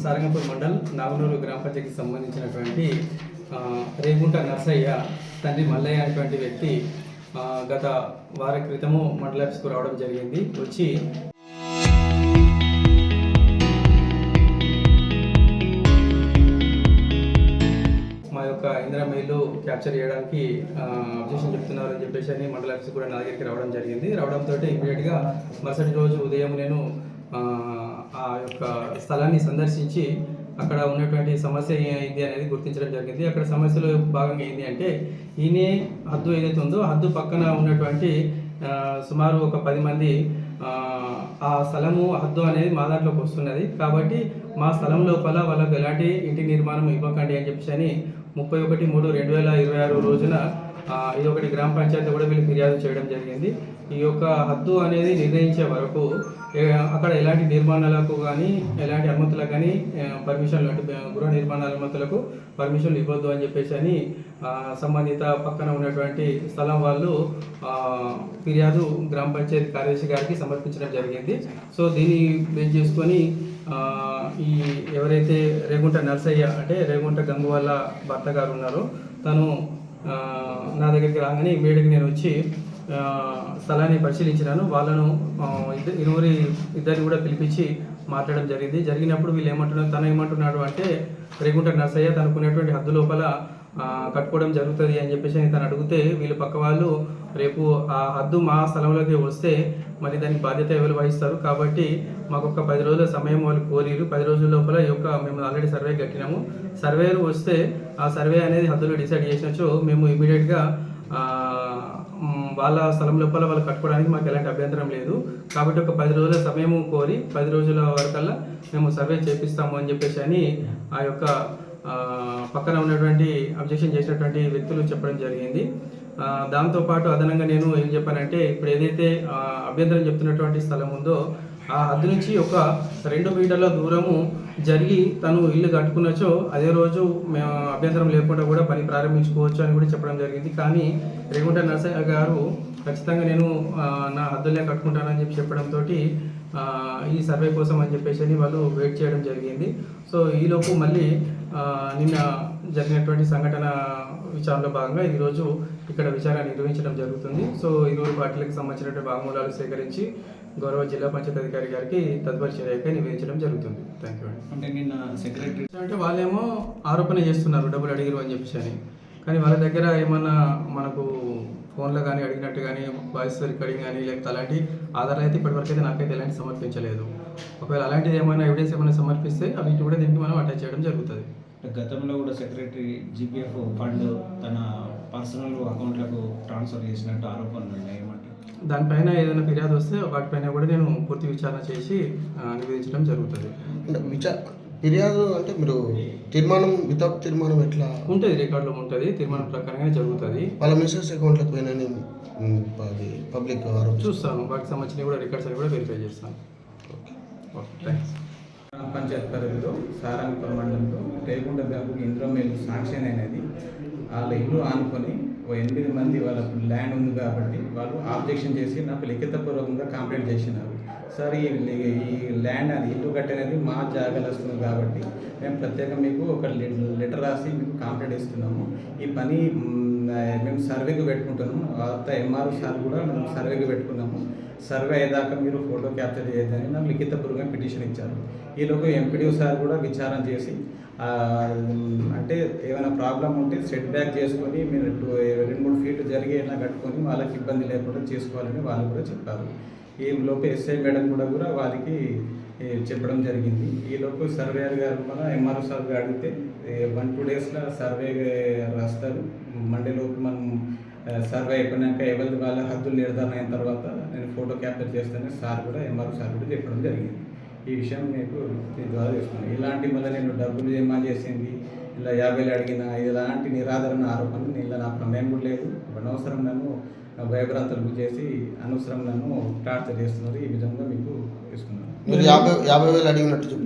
సారంగపూర్ మండల్ నాగనూరు గ్రామ పంచాయతీకి సంబంధించినటువంటి రేగుంట నర్సయ్య తండ్రి మల్లయ్య అనేటువంటి వ్యక్తి గత వార క్రితము మండల ఆఫీస్కు రావడం జరిగింది. వచ్చి మా యొక్క ఇందిరా మెయిల్ క్యాప్చర్ చేయడానికి అబ్జెక్షన్ చెప్తున్నారని చెప్పేసి అని మండల ఆఫీస్ కూడా నా దగ్గరికి రావడం జరిగింది. రావడంతో ఇమీడియట్గా మరుసటి రోజు ఉదయం నేను ఆ యొక్క స్థలాన్ని సందర్శించి అక్కడ ఉన్నటువంటి సమస్య ఏంటి అనేది గుర్తించడం జరిగింది. అక్కడ సమస్యలో భాగంగా ఏంటి అంటే ఈయనే హద్దు ఏదైతే ఉందో హద్దు పక్కన ఉన్నటువంటి సుమారు ఒక 10 మంది ఆ స్థలము హద్దు అనేది మా దాంట్లోకి వస్తున్నది కాబట్టి మా స్థలం లోపల వాళ్ళకు ఎలాంటి ఇంటి నిర్మాణం ఇవ్వకండి అని చెప్పేసి అని 31/3/2026 రోజున ఇది ఒకటి గ్రామ పంచాయతీ కూడా వీళ్ళు ఫిర్యాదు చేయడం జరిగింది. ఈ యొక్క హద్దు అనేది నిర్ణయించే వరకు అక్కడ ఎలాంటి నిర్మాణాలకు కానీ ఎలాంటి అనుమతులకు కానీ పర్మిషన్లు అంటే గృహ నిర్మాణ అనుమతులకు పర్మిషన్లు ఇవ్వద్దు అని చెప్పేసి అని సంబంధిత పక్కన ఉన్నటువంటి స్థలం వాళ్ళు ఫిర్యాదు గ్రామ పంచాయతీ కార్యదర్శి గారికి సమర్పించడం జరిగింది. సో దీన్ని బేస్ చేసుకొని ఈ ఎవరైతే రేగుంట నర్సయ్య అంటే రేగుంట గంగు వాళ్ళ భర్త గారు ఉన్నారో తను నా దగ్గరికి రాగానే ఇమ్మీడియట్గా నేను వచ్చి స్థలాన్ని పరిశీలించినాను. వాళ్ళను ఇద్దరిని కూడా పిలిపించి మాట్లాడడం జరిగినప్పుడు వీళ్ళు ఏమంటున్నాడు అంటే రేగుంట నర్సయ్య తనకున్నటువంటి హద్దు లోపల కట్టుకోవడం జరుగుతుంది అని చెప్పేసి తను అడిగితే వీళ్ళు పక్క వాళ్ళు రేపు ఆ హద్దు మా స్థలంలోకి వస్తే మరి దానికి బాధ్యత ఎవరు వహిస్తారు కాబట్టి మాకు ఒక 10 రోజుల సమయం వాళ్ళు కోరిరు. 10 రోజుల లోపల ఈ యొక్క మేము ఆల్రెడీ సర్వే కట్టినాము. సర్వేలు వస్తే ఆ సర్వే అనేది హద్దులు డిసైడ్ చేసినచో మేము ఇమీడియట్గా వాళ్ళ స్థలం లోపల వాళ్ళు కట్టుకోవడానికి మాకు ఎలాంటి అభ్యంతరం లేదు కాబట్టి ఒక 10 రోజుల సమయం కోరి 10 రోజుల వరకల్లా మేము సర్వే చేపిస్తాము అని చెప్పేసి అని ఆ యొక్క పక్కన ఉన్నటువంటి అబ్జెక్షన్ చేసినటువంటి వ్యక్తులు చెప్పడం జరిగింది. దాంతోపాటు అదనంగా నేను ఏం చెప్పానంటే ఇప్పుడు ఏదైతే అభ్యంతరం చెప్తున్నటువంటి స్థలం ఉందో ఆ హద్దు నుంచి ఒక 2 మీటర్ల దూరము జరిగి తను ఇల్లు కట్టుకున్నచో అదే రోజు మేము అభ్యంతరం లేకుండా కూడా పని ప్రారంభించుకోవచ్చు అని కూడా చెప్పడం జరిగింది. కానీ రేగుంట నర్సయ్య గారు ఖచ్చితంగా నేను నా హద్దులే కట్టుకుంటానని చెప్పడంతో ఈ సర్వే కోసం అని చెప్పేసి వాళ్ళు వెయిట్ చేయడం జరిగింది. సో ఈలోపు మళ్ళీ నిన్న జరిగినటువంటి సంఘటన విచారణలో భాగంగా ఈరోజు ఇక్కడ విచారణ నిర్వహించడం జరుగుతుంది. సో ఈరోజు వాటికి సంబంధించినటువంటి వాంగ్మూలాలు సేకరించి గౌరవ జిల్లా పంచాయతీ అధికారి గారికి తదుపరి చర్యపై నివేదించడం జరుగుతుంది. Thank you. అంటే నిన్న సెక్రటరీ అంటే వాళ్ళేమో ఆరోపణ చేస్తున్నారు డబ్బులు అడిగారు అని చెప్పేసి కానీ వాళ్ళ దగ్గర ఏమన్నా మనకు ఫోన్లో కానీ అడిగినట్టు కానీ వాయిస్ రికార్డింగ్ కానీ లేకపోతే అలాంటి ఆధారాలు అయితే ఇప్పటివరకు అయితే నాకైతే ఎలాంటి సమర్పించలేదు. ఒకవేళ అలాంటిది ఏమైనా ఎవిడెన్స్ ఏమైనా సమర్పిస్తే అవి కూడా దీనికి మనం అటాచ్ చేయడం జరుగుతుంది. గతంలో కూడా సెక్రటరీ జీపీఎఫ్ ఫండ్ తన పర్సనల్ అకౌంట్లకు ట్రాన్స్ఫర్ చేసినట్టు ఆరోపణలు ఉన్నాయి. ఏమంటారు దానిపైన ఏదైనా ఫిర్యాదు వస్తే వాటిపైన కూడా నేను పూర్తి విచారణ చేసి నివేదించడం జరుగుతుంది. ఫిర్యాదు అంటే మీరు తీర్మానం వితౌట్ తీర్మానం ఎట్లా ఉంటుంది? రికార్డులో ఉంటుంది, తీర్మానం ప్రకారంగానే జరుగుతుంది. వాళ్ళ మెసేజ్ అకౌంట్లకు పోయినా పబ్లిక్ చూస్తాను, వాటికి సంబంధించిన కూడా రికార్డ్స్ అని కూడా వెరిఫై చేస్తాను. థ్యాంక్స్. పంచాయత్ పరిధిలో సారంగపూర్ మండలంలో రేగుంట గంగుకి ఇందిరా మెయిల్ శాంక్షన్ అనేది వాళ్ళ ఇల్లు ఆనుకొని 8 మంది వాళ్ళ ల్యాండ్ ఉంది కాబట్టి వాళ్ళు ఆబ్జెక్షన్ చేసి నాకు లిఖితపూర్వకంగా కంప్లైంట్ చేసినారు. సార్ ఈ ల్యాండ్ అది ఇల్లు కట్టనేది మా జాగాలు వస్తుంది కాబట్టి మేము ప్రత్యేకంగా మీకు ఒక లెటర్ రాసి మీకు కంప్లైంట్ ఇస్తున్నాము. ఈ పని మేము సర్వేకి పెట్టుకుంటున్నాము. అంతా ఎంఆర్ఓ సార్ కూడా మేము సర్వేకి పెట్టుకున్నాము. సర్వే అయ్యేదాకా మీరు ఫోటో క్యాప్చర్ చేయొద్దని నాకు లిఖితపూర్వకంగా పిటిషన్ ఇచ్చారు. ఈలోపు ఎంపీడీఓ సార్ కూడా విచారణ చేసి అంటే ఏమైనా ప్రాబ్లం ఉంటే సెట్ బ్యాక్ చేసుకొని మీరు 2-3 ఫీట్లు జరిగేలా కట్టుకొని వాళ్ళకి ఇబ్బంది లేకుండా చేసుకోవాలని వాళ్ళు కూడా చెప్పారు. ఈ లోపు ఎస్ఐ మేడం కూడా వాళ్ళకి చెప్పడం జరిగింది. ఈలోపు సర్వేయర్ గారు మన ఎంఆర్ఓ సార్ అడిగితే 1-2 డేస్లో సర్వే రాస్తారు. మండేలోపు మనం సర్వే అయిపోయినాక ఎవరి వాళ్ళ హద్దులు నిర్ధారణ అయిన తర్వాత నేను ఫోటో క్యాప్చర్ చేస్తానని సార్ కూడా ఎంఆర్ఓ సార్ కూడా చెప్పడం జరిగింది. ఈ విషయం మీకు దీని ద్వారా చేస్తున్నాను. ఇలాంటి మళ్ళీ నేను డబ్బులు జమా చేసింది ఇలా 50,000 అడిగిన ఇలాంటి నిరాదరణ ఆరోపణలు ఇలా నా ప్రమేయం కూడా లేదు. అనవసరం నన్ను భయభ్రాంతులకు చేసి అనవసరం నన్ను టార్చర్ చేస్తున్నారు. ఈ విధంగా మీకు ఇస్తున్నాను. 50,000 అడిగినట్టు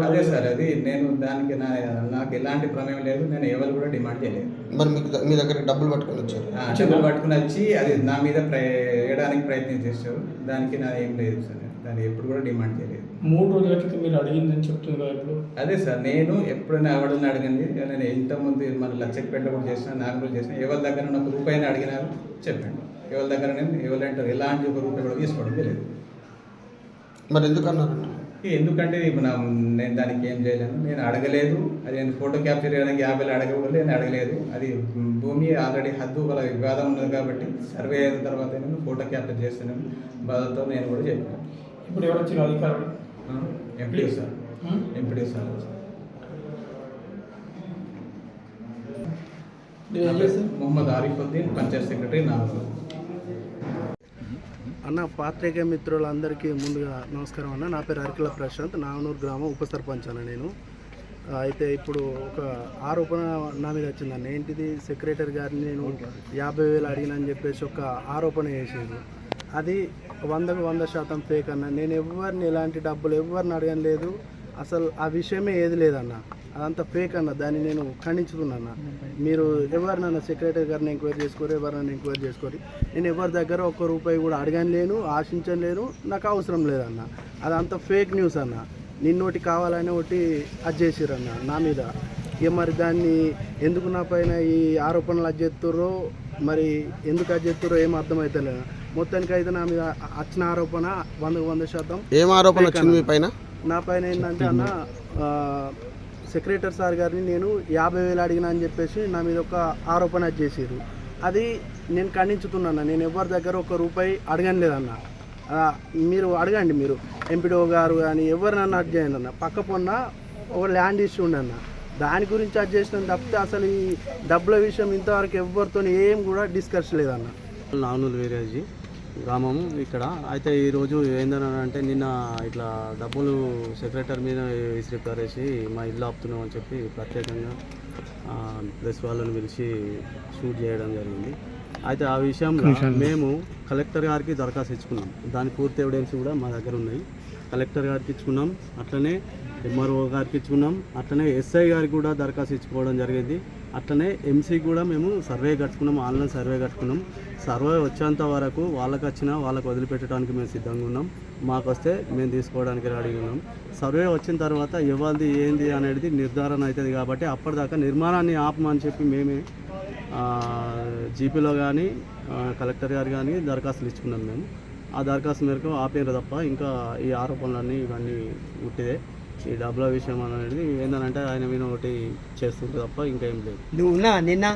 అదే సార్, అది నేను దానికి నాకు ఎలాంటి ప్రమేయం లేదు. నేను ఎవరు కూడా డిమాండ్ చేయలేదు. మరి మీ దగ్గర డబ్బులు పట్టుకొని వచ్చారు? డబ్బులు పట్టుకుని వచ్చి అది నా మీద వేయడానికి ప్రయత్నం చేశారు. దానికి నా ఏం లేదు సార్. దాన్ని ఎప్పుడు కూడా డిమాండ్ చేయలేదు. 3 రోజుల క్రితం మీరు అడిగిందని చెప్తుంది కదా ఇప్పుడు. అదే సార్, నేను ఎప్పుడైనా ఎవరైనా అడగండి, నేను ఇంతకుముందు మన లక్షపేట కూడా చేసిన, నాగపూర్ చేసిన, ఎవరి దగ్గర నాకు రూపాయిని అడిగినారు చెప్పండి. ఎవరి దగ్గర నేను ఎవరంటారు ఎలాంటి ఒక రూపాయి కూడా తీసుకోవడం లేదు. మరి ఎందుకన్నారండి? ఎందుకంటే ఇప్పుడు నేను దానికి ఏం చేయలేను, నేను అడగలేదు. అది నేను ఫోటో క్యాప్చర్ చేయడానికి 50 అడగకూడదు, నేను అడగలేదు. అది భూమి ఆల్రెడీ హద్దు గల వివాదం ఉన్నది కాబట్టి సర్వే అయిన తర్వాత నేను ఫోటో క్యాప్చర్ చేస్తున్నాను బాధతో నేను కూడా చెప్పాను. ఇప్పుడు ఎవరు వచ్చిన అధికారులు? MPD sir. MPD sir Mohammed Arifuddin, panchayat secretary, Nagpur. అన్న పాత్రికేయ మిత్రులందరికీ ముందుగా నమస్కారం అన్న. నా పేరు అరికల ప్రశాంత్, నాగనూరు గ్రామం ఉప సర్పంచ్ అన్న నేను. అయితే ఇప్పుడు ఒక ఆరోపణ నా మీద వచ్చిందన్న. ఏంటిది, సెక్రటరీ గారిని నేను 50,000 అడిగినని చెప్పేసి ఒక ఆరోపణ చేసేది. అది 100కు 100% ఫేక్ అన్న. నేను ఎవరిని ఎలాంటి డబ్బులు ఎవరిని అడగని లేదు, అసలు ఆ విషయమే ఏది లేదన్న. అదంతా ఫేక్ అన్న. దాన్ని నేను ఖండించుకున్నాను. మీరు ఎవరినన్నా సెక్రటరీ గారిని ఎంక్వైరీ చేసుకోరు, ఎవరినైనా ఎంక్వైరీ చేసుకోరు. నేను ఎవరి దగ్గర ఒక్క రూపాయి కూడా అడగని లేను, ఆశించని లేను, నాకు అవసరం లేదన్న. అదంతా ఫేక్ న్యూస్ అన్న. నిన్నోటి కావాలని ఒకటి అది చేసిరన్న నా మీద. ఇక మరి దాన్ని ఎందుకు నా పైన ఈ ఆరోపణలు అది చేస్తుర్రో, మరి ఎందుకు అది చేస్తుర్రో ఏం అర్థమవుతలేదు. మొత్తానికి అయితే నా మీద వచ్చిన ఆరోపణ 100కు 100%. ఏం ఆరోపణ వచ్చింది మీ పైన? నా పైన ఏంటంటే అన్న, సెక్రటరీ సార్ గారిని నేను 50,000 అడిగినా అని చెప్పేసి నా మీద ఒక ఆరోపణ చేసారు. అది నేను ఖండించుతున్నాను. నేను ఎవరి దగ్గర ఒక్క రూపాయి అడగని లేదన్న. మీరు అడగండి, మీరు ఎంపీడో గారు కానీ ఎవరినన్నా అది చేయండి అన్న. పక్క పొన్న ఒక ల్యాండ్ ఇష్యూ ఉండన్న, దాని గురించి అది చేసిన తప్పితే అసలు ఈ డబ్బుల విషయం ఇంతవరకు ఎవరితో ఏం కూడా డిస్కస్ లేదన్న. నాగనూరు వీరాజీ గ్రామము ఇక్కడ. అయితే ఈరోజు ఏందని అంటే, నిన్న ఇట్లా డబ్బులు సెక్రటరీ మీద విసిరి పారేసి మా ఇల్లు ఆపుతున్నాం అని చెప్పి ప్రత్యేకంగా ప్రెస్ వాళ్ళని పిలిచి షూట్ చేయడం జరిగింది. అయితే ఆ విషయంలో మేము కలెక్టర్ గారికి దరఖాస్తు ఇచ్చుకున్నాం. దాని పూర్తి ఎవిడెన్స్ కూడా మా దగ్గర ఉన్నాయి. కలెక్టర్ గారికి ఇచ్చుకున్నాం, అట్లనే ఎంఆర్ఓ గారికి ఇచ్చుకున్నాం, అట్లనే ఎస్ఐ గారికి కూడా దరఖాస్తు ఇచ్చుకోవడం జరిగింది. అట్లనే ఎంసీ కూడా మేము సర్వే కట్టుకున్నాం, ఆన్లైన్ సర్వే కట్టుకున్నాం. సర్వే వచ్చేంత వరకు వాళ్ళకి వచ్చినా వాళ్ళకి వదిలిపెట్టడానికి మేము సిద్ధంగా ఉన్నాం. మాకు వస్తే మేము తీసుకోవడానికి రెడీగా ఉన్నాం. సర్వే వచ్చిన తర్వాత ఎవరిది ఏంది అనేది నిర్ధారణ అవుతుంది కాబట్టి అప్పటిదాకా నిర్మాణాన్ని ఆపమని చెప్పి మేమే జీపీలో కానీ కలెక్టర్ గారు కానీ దరఖాస్తులు ఇచ్చుకున్నాం. మేము ఆ దరఖాస్తు మేరకు ఆపేరు తప్ప ఇంకా ఈ ఆరోపణలన్నీ ఇవన్నీ ఉట్టిదే. ఈ డబ్బుల విషయం అనేది ఏంటంటే ఆయన మీద ఒకటి చేస్తుంది తప్ప ఇంకా ఏం లేదు. నువ్వు నిన్న